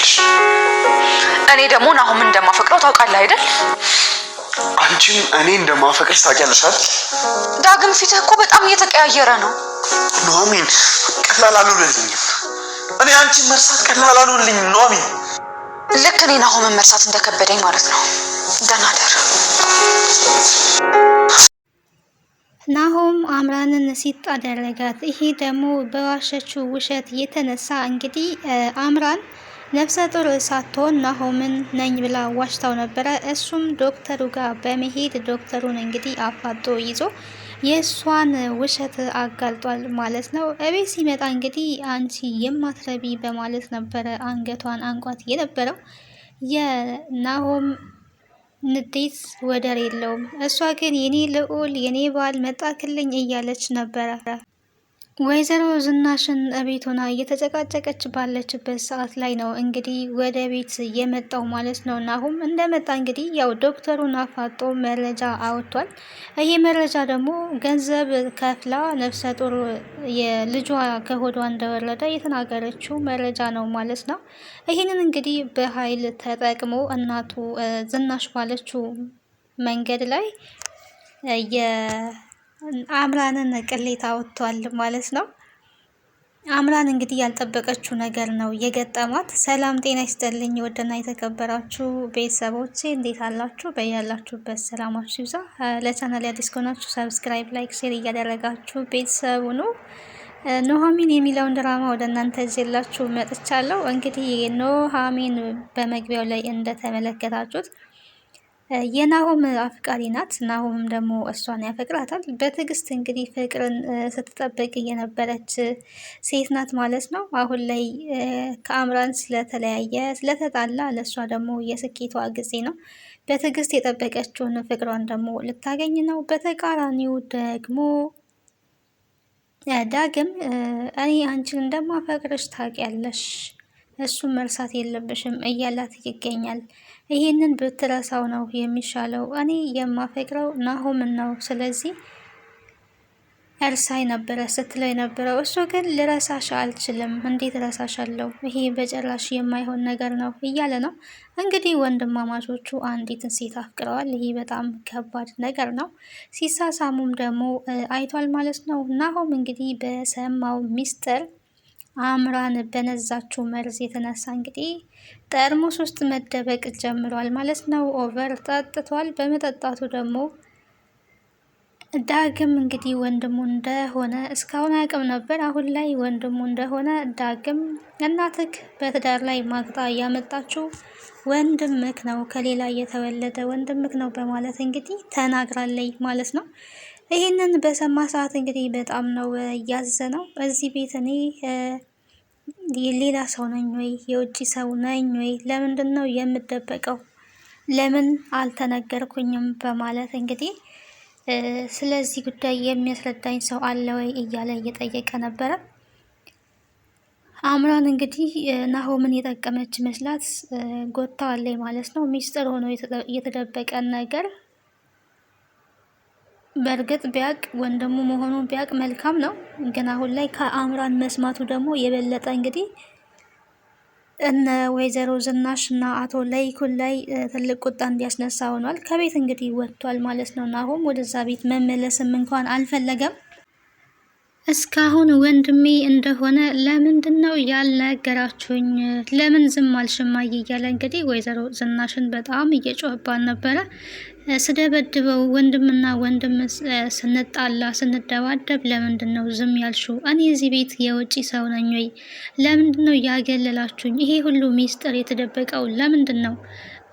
ታውቂያለሽ። እኔ ደግሞ ናሆምን እንደማፈቅረው ታውቃለህ አይደል? አንቺም እኔ እንደማፈቅርሽ ታውቂያለሽ አይደል? ዳግም ፊትህ እኮ በጣም እየተቀያየረ ነው። ኑሐሚን ቀላል አልሆነልኝም። እኔ አንቺን መርሳት ቀላል አልሆነልኝም ኑሐሚን። ልክ እኔ ናሆምን መርሳት እንደከበደኝ ማለት ነው። ደህና ደር። ናሆም አምራንን ሲጥ አደረጋት። ይሄ ደግሞ በዋሸችው ውሸት የተነሳ እንግዲህ አምራን ነፍሰ ጡር ሳትሆን ናሆምን ነኝ ብላ ዋሽታው ነበረ። እሱም ዶክተሩ ጋር በመሄድ ዶክተሩን እንግዲህ አፋጦ ይዞ የእሷን ውሸት አጋልጧል ማለት ነው። እቤት ሲመጣ እንግዲህ አንቺ የማትረቢ በማለት ነበረ አንገቷን አንቋት የነበረው። የናሆም ንዴት ወደር የለውም። እሷ ግን የኔ ልዑል የኔ ባል መጣክልኝ እያለች ነበረ። ወይዘሮ ዝናሽን እቤት ሆና እየተጨቃጨቀች ባለችበት ሰዓት ላይ ነው እንግዲህ ወደ ቤት የመጣው ማለት ነው። ናሆም እንደመጣ እንግዲህ ያው ዶክተሩን አፋጦ መረጃ አወጥቷል። ይሄ መረጃ ደግሞ ገንዘብ ከፍላ ነፍሰ ጡር የልጇ ከሆዷ እንደወረደ የተናገረችው መረጃ ነው ማለት ነው። ይህንን እንግዲህ በኃይል ተጠቅሞ እናቱ ዝናሽ ባለችው መንገድ ላይ አምራንን ቅሌት አወጥቷል ማለት ነው። አምራን እንግዲህ ያልጠበቀችው ነገር ነው የገጠማት። ሰላም ጤና ይስጥልኝ ወደና የተከበራችሁ ቤተሰቦቼ እንዴት አላችሁ? በያላችሁበት ሰላማችሁ ይብዛ። ለቻናል አዲስ ከሆናችሁ ሰብስክራይብ፣ ላይክ፣ ሼር እያደረጋችሁ ቤተሰቡ ነው። ኑሐሚን የሚለውን ድራማ ወደ እናንተ ይዤላችሁ መጥቻለሁ። እንግዲህ ኑሐሚን በመግቢያው ላይ እንደተመለከታችሁት የናሆም አፍቃሪ ናት። ናሆም ደግሞ እሷን ያፈቅራታል። በትዕግስት እንግዲህ ፍቅርን ስትጠብቅ የነበረች ሴት ናት ማለት ነው። አሁን ላይ ከአምራን ስለተለያየ ስለተጣላ ለእሷ ደግሞ የስኬቷ ጊዜ ነው። በትዕግስት የጠበቀችውን ፍቅሯን ደግሞ ልታገኝ ነው። በተቃራኒው ደግሞ ዳግም እኔ አንቺን እንደማፈቅርሽ ታውቂያለሽ፣ እሱም መርሳት የለብሽም እያላት ይገኛል። ይህንን ብትረሳው ነው የሚሻለው። እኔ የማፈቅረው ናሆምን ነው፣ ስለዚህ እርሳይ ነበረ ስትለው የነበረው እሱ ግን ልረሳሽ አልችልም፣ እንዴት ረሳሻለሁ? ይሄ በጭራሽ የማይሆን ነገር ነው እያለ ነው። እንግዲህ ወንድማማቾቹ አንዲትን ሴት አፍቅረዋል። ይሄ በጣም ከባድ ነገር ነው። ሲሳሳሙም ደግሞ አይቷል ማለት ነው። ናሆም እንግዲህ በሰማው ሚስጥር አምራን በነዛችው መርዝ የተነሳ እንግዲህ ጠርሙስ ውስጥ መደበቅ ጀምሯል ማለት ነው። ኦቨር ጠጥቷል። በመጠጣቱ ደግሞ ዳግም እንግዲህ ወንድሙ እንደሆነ እስካሁን አያውቅም ነበር። አሁን ላይ ወንድሙ እንደሆነ ዳግም እናትክ በትዳር ላይ ማግጣ ያመጣችው ወንድምክ ነው፣ ከሌላ የተወለደ ወንድምክ ነው በማለት እንግዲህ ተናግራለች ማለት ነው። ይህንን በሰማ ሰዓት እንግዲህ በጣም ነው ያዘነው። እዚህ ቤት እኔ ሌላ ሰው ነኝ ወይ የውጭ ሰው ነኝ ወይ? ለምንድን ነው የምደበቀው? ለምን አልተነገርኩኝም? በማለት እንግዲህ ስለዚህ ጉዳይ የሚያስረዳኝ ሰው አለ ወይ እያለ እየጠየቀ ነበረ። አምራን እንግዲህ ናሆምን የጠቀመች መስላት ጎታዋለች ማለት ነው። ሚስጥር ሆኖ የተደበቀ ነገር በእርግጥ ቢያቅ ወንድሙ መሆኑን ቢያቅ መልካም ነው። ግን አሁን ላይ ከአምራን መስማቱ ደግሞ የበለጠ እንግዲህ እነ ወይዘሮ ዝናሽ እና አቶ ለይኩን ላይ ትልቅ ቁጣ እንዲያስነሳ ሆኗል። ከቤት እንግዲህ ወጥቷል ማለት ነው። ናሆም ወደዛ ቤት መመለስም እንኳን አልፈለገም። እስካሁን ወንድሜ እንደሆነ ለምንድን ነው ያልነገራችሁኝ? ለምን ዝም አልሽማይ? እያለ እንግዲህ ወይዘሮ ዝናሽን በጣም እየጮህባን ነበረ። ስደበድበው ወንድምና ወንድም ስንጣላ ስንደባደብ ለምንድን ነው ዝም ያልሽው? እኔ እዚህ ቤት የውጭ ሰው ነኝ ወይ? ለምንድን ነው ያገለላችሁኝ? ይሄ ሁሉ ሚስጥር የተደበቀው ለምንድን ነው?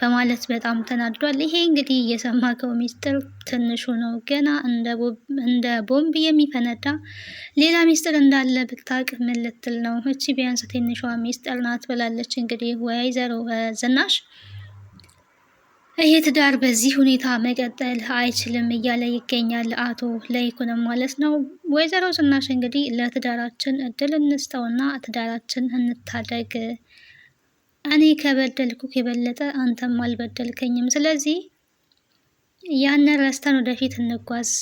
በማለት በጣም ተናዷል። ይሄ እንግዲህ የሰማከው ሚስጥር ትንሹ ነው። ገና እንደ ቦምብ የሚፈነዳ ሌላ ሚስጥር እንዳለ ብታቅ ምን ልትል ነው? እቺ ቢያንስ ትንሿ ሚስጥር ናት ብላለች እንግዲህ ወይዘሮ ዝናሽ። ይሄ ትዳር በዚህ ሁኔታ መቀጠል አይችልም እያለ ይገኛል አቶ ለይኩንም ማለት ነው። ወይዘሮ ዝናሽ እንግዲህ ለትዳራችን እድል እንስጠውና ትዳራችን እንታደግ፣ እኔ ከበደልኩ የበለጠ አንተም አልበደልከኝም፣ ስለዚህ ያንን ረስተን ወደፊት እንጓዝ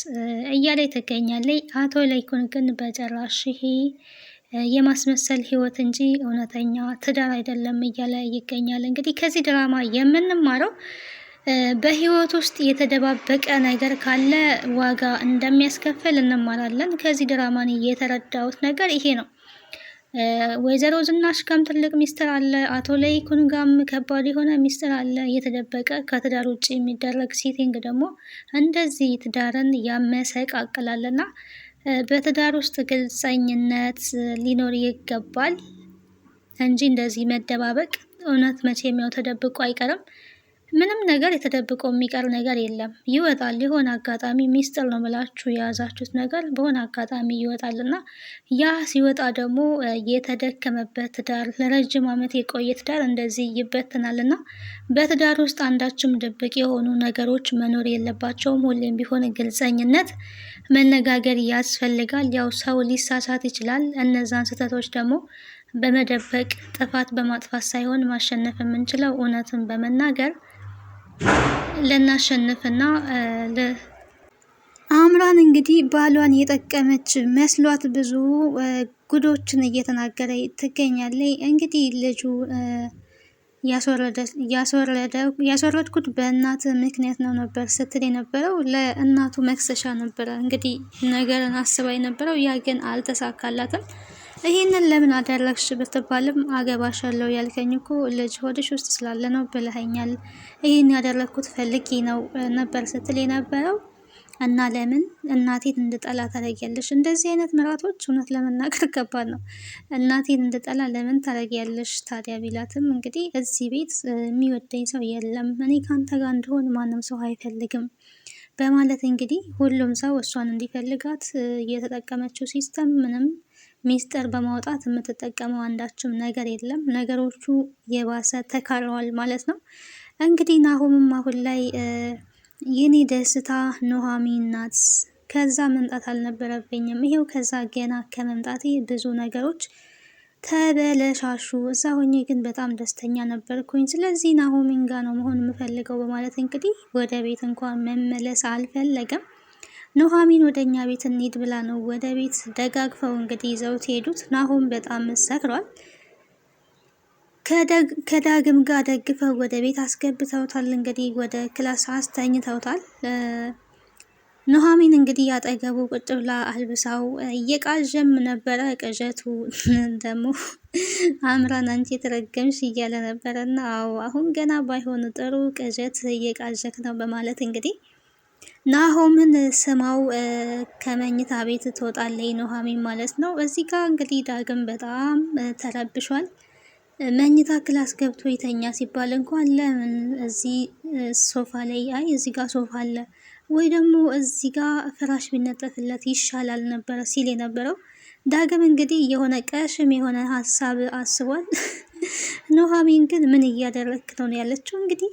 እያለ ትገኛለች። አቶ ለይኩን ግን በጭራሽ ይሄ የማስመሰል ህይወት እንጂ እውነተኛ ትዳር አይደለም እያለ ይገኛል። እንግዲህ ከዚህ ድራማ የምንማረው በህይወት ውስጥ የተደባበቀ ነገር ካለ ዋጋ እንደሚያስከፍል እንማራለን። ከዚህ ድራማን የተረዳሁት ነገር ይሄ ነው። ወይዘሮ ዝናሽ ጋም ትልቅ ሚስጥር አለ። አቶ ለይኩን ጋም ከባድ የሆነ ሚስጥር አለ የተደበቀ ከትዳር ውጭ የሚደረግ ሴቲንግ ደግሞ እንደዚህ ትዳርን ያመሰቃቅላልና በትዳር ውስጥ ግልጸኝነት ሊኖር ይገባል እንጂ እንደዚህ መደባበቅ እውነት መቼም ያው ተደብቆ አይቀርም። ምንም ነገር የተደብቆ የሚቀር ነገር የለም። ይወጣል። የሆነ አጋጣሚ ሚስጥር ነው ብላችሁ የያዛችሁት ነገር በሆነ አጋጣሚ ይወጣልና ያ ሲወጣ ደግሞ የተደከመበት ትዳር ለረጅም ዓመት የቆየ ትዳር እንደዚህ ይበትናልና በትዳር ውስጥ አንዳችም ድብቅ የሆኑ ነገሮች መኖር የለባቸውም። ሁሌም ቢሆን ግልጸኝነት መነጋገር ያስፈልጋል። ያው ሰው ሊሳሳት ይችላል። እነዛን ስህተቶች ደግሞ በመደበቅ ጥፋት በማጥፋት ሳይሆን ማሸነፍ የምንችለው እውነትን በመናገር ልናሸንፍና አምራን እንግዲህ ባሏን የጠቀመች መስሏት ብዙ ጉዶችን እየተናገረ ትገኛለች። እንግዲህ ልጁ ያስወረድኩት በእናት ምክንያት ነው ነበር ስትል የነበረው ለእናቱ መክሰሻ ነበረ። እንግዲህ ነገርን አስባ የነበረው ያ ግን አልተሳካላትም። ይህንን ለምን አደረግሽ ብትባልም አገባሻለሁ ያልከኝ እኮ ልጅ ሆድሽ ውስጥ ስላለ ነው ብለኸኛል። ይህን ያደረግኩት ፈልጌ ነው ነበር ስትል የነበረው እና ለምን እናቴን እንድጠላ ታደርጊያለሽ? እንደዚህ አይነት ምራቶች እውነት ለመናገር ከባድ ነው። እናቴን እንድጠላ ለምን ታደርጊያለሽ ታዲያ ቢላትም እንግዲህ እዚህ ቤት የሚወደኝ ሰው የለም፣ እኔ ካንተ ጋር እንደሆን ማንም ሰው አይፈልግም በማለት እንግዲህ ሁሉም ሰው እሷን እንዲፈልጋት የተጠቀመችው ሲስተም ምንም ሚስጥር በማውጣት የምትጠቀመው አንዳችም ነገር የለም። ነገሮቹ የባሰ ተካረዋል ማለት ነው። እንግዲህ ናሆምም አሁን ላይ የኔ ደስታ ኑሃሚን ናት፣ ከዛ መምጣት አልነበረብኝም፣ ይሄው ከዛ ገና ከመምጣቴ ብዙ ነገሮች ተበለሻሹ፣ እዛ ሆኜ ግን በጣም ደስተኛ ነበርኩኝ፣ ስለዚህ ናሆሚን ጋ ነው መሆን የምፈልገው በማለት እንግዲህ ወደ ቤት እንኳን መመለስ አልፈለገም። ኑሃሚን ወደ እኛ ቤት እንሂድ ብላ ነው ወደ ቤት ደጋግፈው እንግዲህ ይዘውት ሄዱት። ናሆም በጣም ሰክሯል። ከዳግም ጋር ደግፈው ወደ ቤት አስገብተውታል። እንግዲህ ወደ ክላስ አስተኝተውታል። ኑሃሚን እንግዲህ ያጠገቡ ቁጭ ብላ አልብሳው እየቃዠም ነበረ። ቅዠቱ ደግሞ አምራን አንቺ የተረገምሽ እያለ ነበረ እና አዎ አሁን ገና ባይሆን ጥሩ ቅዠት እየቃዠክ ነው በማለት እንግዲህ ናሆምን ስማው ከመኝታ ቤት ትወጣለች ኑሃሚን ማለት ነው። እዚህ ጋር እንግዲህ ዳግም በጣም ተረብሿል። መኝታ ክላስ ገብቶ ይተኛ ሲባል እንኳን ለምን እዚህ ሶፋ ላይ እዚህ ጋር ሶፋ አለ ወይ ደግሞ እዚህ ጋር ፍራሽ ቢነጠፍለት ይሻላል ነበረ ሲል የነበረው ዳግም እንግዲህ የሆነ ቀሽም የሆነ ሀሳብ አስቧል። ኑሃሚን ግን ምን እያደረክ ነው ያለችው እንግዲህ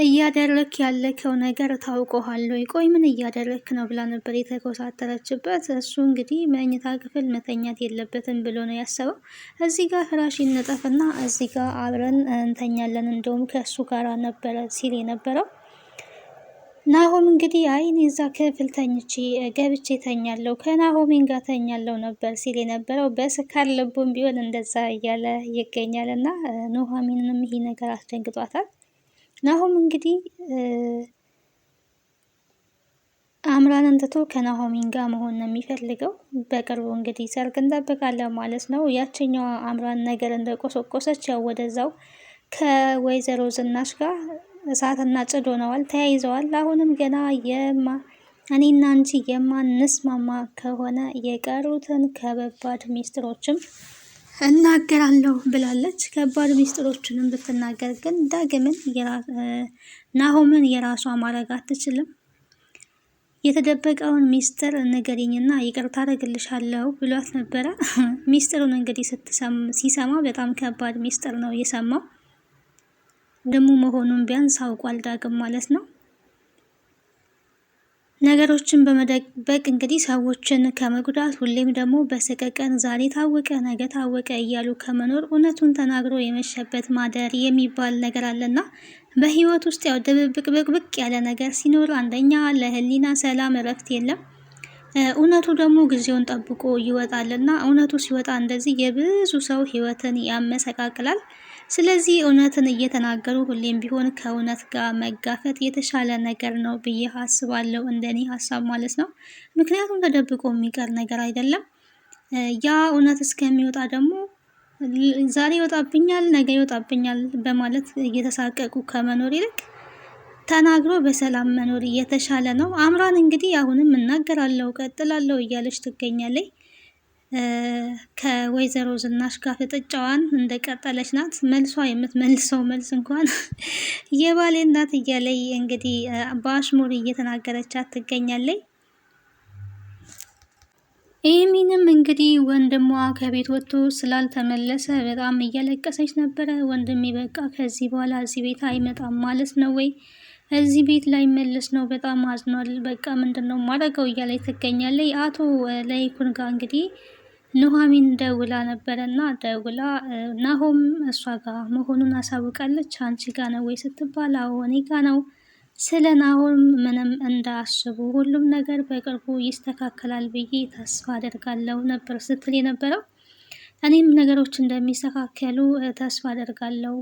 እያደረክ ያለከው ነገር ታውቆሃል ወይ? ቆይ ምን እያደረክ ነው ብላ ነበር የተኮሳተረችበት። እሱ እንግዲህ መኝታ ክፍል መተኛት የለበትም ብሎ ነው ያሰበው። እዚህ ጋር ፍራሽ ይነጠፍና እዚህ ጋር አብረን እንተኛለን፣ እንደውም ከእሱ ጋር ነበረ ሲል የነበረው ናሆም እንግዲህ አይን እዛ ክፍል ተኝቼ ገብቼ ተኛለው ከናሆሜን ጋር ተኛለው ነበር ሲል የነበረው በስካር ልቡም ቢሆን እንደዛ እያለ ይገኛል። እና ኑሃሚንንም ይሄ ነገር አስደንግጧታል። ናሆም እንግዲህ አምራንን ትቶ ከናሆሚን ጋር መሆን ነው የሚፈልገው። በቅርቡ እንግዲህ ሰርግ እንጠብቃለን ማለት ነው። ያችኛዋ አምራን ነገር እንደቆሰቆሰች ያው ወደዛው ከወይዘሮ ዝናሽ ጋር እሳትና ጭድ ሆነዋል፣ ተያይዘዋል። አሁንም ገና እኔና አንቺ የማንስማማ ከሆነ የቀሩትን ከባድ ሚስጥሮችም እናገራለሁ ብላለች። ከባድ ሚስጥሮችንም ብትናገር ግን ዳግምን ናሆምን የራሷ ማድረግ አትችልም። የተደበቀውን ሚስጥር ንገሪኝና ይቅርታ አደርግልሻለሁ ብሏት ነበረ። ሚስጥሩን እንግዲህ ሲሰማ በጣም ከባድ ሚስጥር ነው የሰማው። ደግሞ መሆኑን ቢያንስ አውቋል ዳግም ማለት ነው። ነገሮችን በመደበቅ እንግዲህ ሰዎችን ከመጉዳት ሁሌም ደግሞ በሰቀቀን ዛሬ ታወቀ ነገ ታወቀ እያሉ ከመኖር እውነቱን ተናግሮ የመሸበት ማደር የሚባል ነገር አለና በህይወት ውስጥ ያው ድብብቅ ብቅ ያለ ነገር ሲኖር አንደኛ ለህሊና ሰላም እረፍት የለም፣ እውነቱ ደግሞ ጊዜውን ጠብቆ ይወጣልና እውነቱ ሲወጣ እንደዚህ የብዙ ሰው ህይወትን ያመሰቃቅላል። ስለዚህ እውነትን እየተናገሩ ሁሌም ቢሆን ከእውነት ጋር መጋፈጥ የተሻለ ነገር ነው ብዬ አስባለሁ፣ እንደኔ ሀሳብ ማለት ነው። ምክንያቱም ተደብቆ የሚቀር ነገር አይደለም። ያ እውነት እስከሚወጣ ደግሞ ዛሬ ይወጣብኛል፣ ነገ ይወጣብኛል በማለት እየተሳቀቁ ከመኖር ይልቅ ተናግሮ በሰላም መኖር እየተሻለ ነው። አምራን እንግዲህ አሁንም እናገራለሁ ቀጥላለሁ እያለች ትገኛለች። ከወይዘሮ ዝናሽ ጋር ፍጥጫዋን እንደቀጠለች ናት። መልሷ የምትመልሰው መልስ እንኳን የባሌ እናት እያለች እንግዲህ በአሽሙር እየተናገረቻት ትገኛለች። ኤሚንም እንግዲህ ወንድሟ ከቤት ወጥቶ ስላልተመለሰ በጣም እያለቀሰች ነበረ። ወንድሜ በቃ ከዚህ በኋላ እዚህ ቤት አይመጣም ማለት ነው ወይ? እዚህ ቤት ላይ መለስ ነው። በጣም አዝኗል። በቃ ምንድን ነው ማድረገው እያለች ትገኛለች። አቶ ለይኩን ጋር እንግዲህ ኑሐሚን ደውላ ነበረና ደውላ ናሆም እሷ ጋር መሆኑን አሳውቃለች። አንቺ ጋ ነው ወይ ስትባል አዎ እኔ ጋ ነው፣ ስለ ናሆም ምንም እንዳያስቡ ሁሉም ነገር በቅርቡ ይስተካከላል ብዬ ተስፋ አደርጋለሁ ነበር ስትል የነበረው። እኔም ነገሮች እንደሚስተካከሉ ተስፋ አደርጋለሁ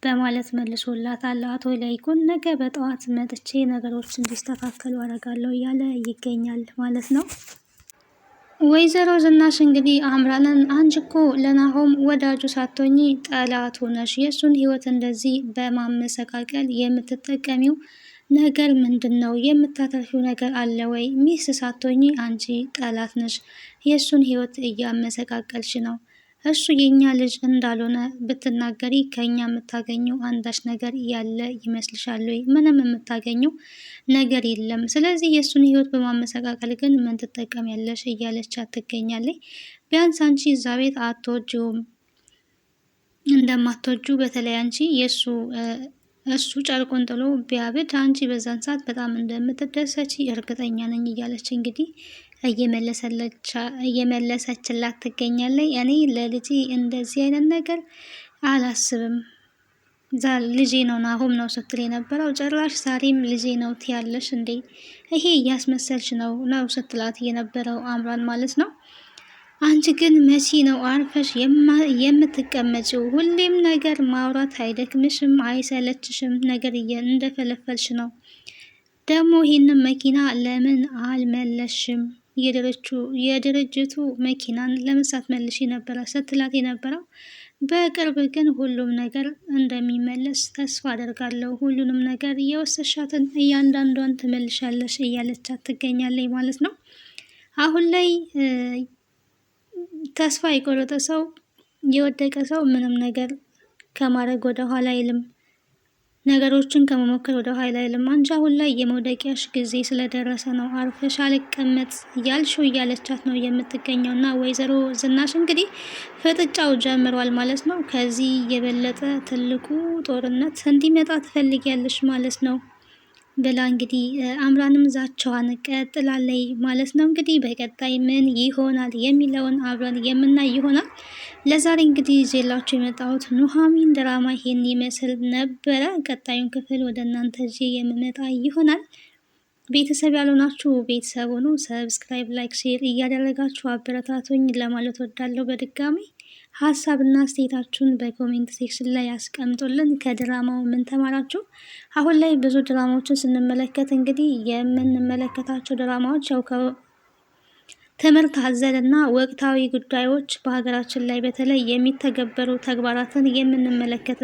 በማለት መልሶላታል። አቶ ለይኩን ነገ በጠዋት መጥቼ ነገሮች እንዲስተካከሉ አደርጋለሁ እያለ ይገኛል ማለት ነው። ወይዘሮ ዝናሽ እንግዲህ አምራንን አንቺ እኮ ለናሆም ወዳጁ ሳትሆኚ ጠላቱ ነሽ፣ የእሱን ህይወት እንደዚህ በማመሰቃቀል የምትጠቀሚው ነገር ምንድን ነው? የምታተርፊው ነገር አለ ወይ? ሚስት ሳትሆኚ አንቺ ጠላት ነሽ፣ የእሱን ህይወት እያመሰቃቀልሽ ነው። እሱ የኛ ልጅ እንዳልሆነ ብትናገሪ ከኛ የምታገኘው አንዳች ነገር ያለ ይመስልሻል ወይ? ምንም የምታገኘው ነገር የለም። ስለዚህ የእሱን ህይወት በማመሰቃቀል ግን ምን ትጠቀሚያለሽ? እያለቻት ትገኛለች። ቢያንስ አንቺ እዛ ቤት አትወጂውም፣ እንደማትወጁ በተለይ አንቺ እሱ ጨርቁን ጥሎ ቢያብድ አንቺ በዛን ሰዓት በጣም እንደምትደሰች እርግጠኛ ነኝ እያለች እንግዲህ እየመለሰችላት ትገኛለች። እኔ ለልጄ እንደዚህ አይነት ነገር አላስብም፣ ልጄ ነው ናሆም ነው ስትል የነበረው ጭራሽ ዛሬም ልጄ ነው ትያለሽ እንዴ? ይሄ እያስመሰልሽ ነው ስትላት የነበረው አምራን ማለት ነው። አንቺ ግን መቼ ነው አርፈሽ የምትቀመጪው? ሁሌም ነገር ማውራት አይደክምሽም? አይሰለችሽም? ነገር እንደፈለፈልሽ ነው። ደግሞ ይህንን መኪና ለምን አልመለሽም? የድርጅቱ መኪናን ለምሳት መልሽ ነበረ ስትላት የነበረው። በቅርብ ግን ሁሉም ነገር እንደሚመለስ ተስፋ አደርጋለሁ። ሁሉንም ነገር እየወሰሻትን እያንዳንዷን ትመልሻለሽ እያለቻት ትገኛለች ማለት ነው። አሁን ላይ ተስፋ የቆረጠ ሰው የወደቀ ሰው ምንም ነገር ከማድረግ ወደ ኋላ አይልም። ነገሮችን ከመሞከር ወደ ኋላ አይልም። አንቺ አሁን ላይ የመውደቂያሽ ጊዜ ስለደረሰ ነው አርፈሽ አልቀመጥ ያልሽው እያለቻት ነው የምትገኘው። እና ወይዘሮ ዝናሽ እንግዲህ ፍጥጫው ጀምሯል ማለት ነው። ከዚህ የበለጠ ትልቁ ጦርነት እንዲመጣ ትፈልጊያለሽ ማለት ነው ብላ እንግዲህ አምራንም ዛቻዋን ቀጥላለች ማለት ነው። እንግዲህ በቀጣይ ምን ይሆናል የሚለውን አብረን የምናይ ይሆናል። ለዛሬ እንግዲህ ይዤላችሁ የመጣሁት ኑሐሚን ድራማ ይሄን ይመስል ነበረ። ቀጣዩን ክፍል ወደ እናንተ ይዤ የምመጣ ይሆናል። ቤተሰብ ያልሆናችሁ ቤተሰብ ሆኑ። ሰብስክራይብ፣ ላይክ፣ ሼር እያደረጋችሁ አበረታቱኝ ለማለት ወዳለሁ። በድጋሚ ሀሳብና አስተያየታችሁን በኮሜንት ሴክሽን ላይ ያስቀምጡልን። ከድራማው ምን ተማራችሁ? አሁን ላይ ብዙ ድራማዎችን ስንመለከት እንግዲህ የምንመለከታቸው ድራማዎች ያው ትምህርት አዘልና ወቅታዊ ጉዳዮች በሀገራችን ላይ በተለይ የሚተገበሩ ተግባራትን የምንመለከት